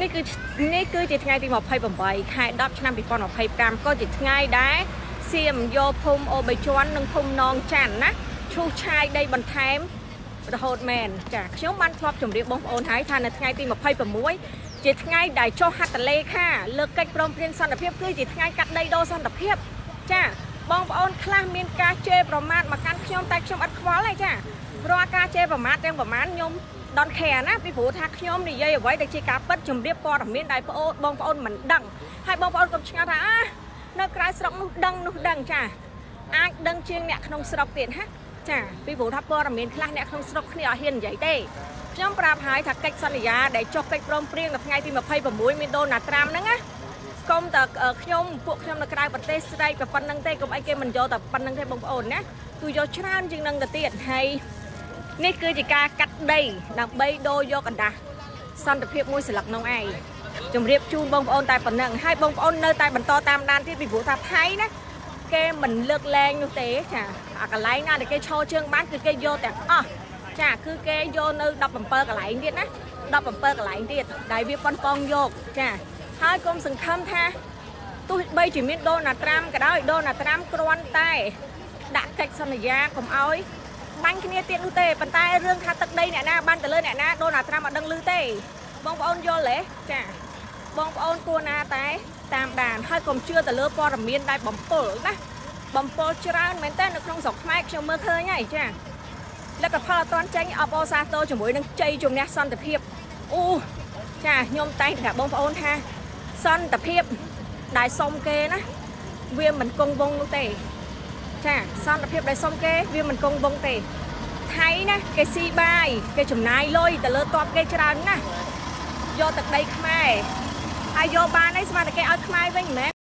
នេះគឺជាថ្ងៃទី28ខែ10ឆ្នាំ2025ក៏ជាថ្ងៃដែរសៀមយកភូមិអូបៃជាន់និងភូមិនងច័ន្ទណាឈូសឆាយដីបន្ថែមរហូតមែនចាខ្ញុំបានធ្លាប់ជម្រាបបងប្អូនហើយថានៅថ្ងៃទី26ជាថ្ងៃដែលចុះហត្ថលេខាលើកកិច្ចព្រមព្រៀងសន្តិភាពគឺជាថ្ងៃកាត់ដីដូរសន្តិភាពចាបងប្អូនខ្លះមានការជេរប្រមាថមកកាន់ខ្ញុំតែខ្ញុំអត់ខ្វល់ទេចារាល់ការជេរប្រមាថទាំងប្រមាណខ្ញុំដនខែណាពីព្រោះថាខ្ញុំនិយាយអ្វីដែលជាការពិតជម្រាបព័ត៌មានដែលបងប្អូនមិនដឹងហើយបងប្អូនកុំឆ្ងល់ថានៅក្រៅស្រុកនោះដឹងចាអាចដឹងជាងអ្នកក្នុងស្រុកទៀតហាចាពីព្រោះថាព័ត៌មានខ្លះអ្នកក្នុងស្រុកគ្នាអត់ហ៊ាននិយាយទេខ្ញុំប្រាប់ហើយថាកិច្ចសន្យាដែលចុះកិច្ចព្រមព្រៀងនៅថ្ងៃទី26មានដូណាល់ត្រាំហ្នឹងណាកុំតែពួកខ្ញុំនៅក្រៅប្រទេសស្រែកតែប៉ុណ្្នឹងទេកុំអីគេមិនយកតែប៉ុណ្្នឹងទេបងប្អូនណាគឺយកច្រើនជាងនឹងទៅទៀតហើយនេះគឺជាការកាត់ដីដើម្បីដូរយកកណ្ដាស់សន្តិភាពមួយស្លឹកនោះឯងជម្រាបជូនបងប្អូនតែប៉ុណ្្នឹងហើយបងប្អូននៅតែបន្តតាមដានទៀតពីព្រោះថាថៃណាគេមិនលើកលែងនោះទេចាអាកន្លែងណាដែលគេឈរជើងបានគឺគេយកទាំងអស់ចាគឺគេយកនៅ17កន្លែងទៀតណា17កន្លែងទៀតដែលវាប៉ុនប៉ងយកចាហើយកុំសង្ឃឹមថាទោះបីជាមានដូណាល់ត្រាំក៏ដោយដូណាល់ត្រាំគ្រាន់តែដាក់កិច្ចសន្យាកុំឲ្យបាញ់គ្នាទៀតនោះទេប៉ុន្តែរឿងថាទឹកដីអ្នកណាបានទៅលើអ្នកណាដូណាល់ត្រាំអត់ដឹងឮទេបងប្អូនយល់ទេចាបងប្អូនគួរណាតែតាមដានហើយកុំជឿទៅលើព័ត៌មានដែលបំពុលណាបំពុលច្រើនមែនតើនៅក្នុងស្រុកខ្មែរខ្ញុំមើលឃើញហើយចាលទ្ធផលអត់ទាន់ចេញអបអរសាទរជាមួយនឹងជ័យជំនះសន្តិភាពអូចាខ្ញុំតែងតែប្រាប់បងប្អូនថាសន្តិភាពដែលសុំគេណាវាមិនគង់វង្សនោះទេចាសន្តិភាពដែលសុំគេវាមិនគង់វង្សទេថៃណាគេស៊ីបាយគេចំណាយលុយទៅលើតបគេច្រើនណាស់យកទឹកដីខ្មែរហើយយកបានហើយស្មានតែគេឲ្យខ្មែរវិញមែន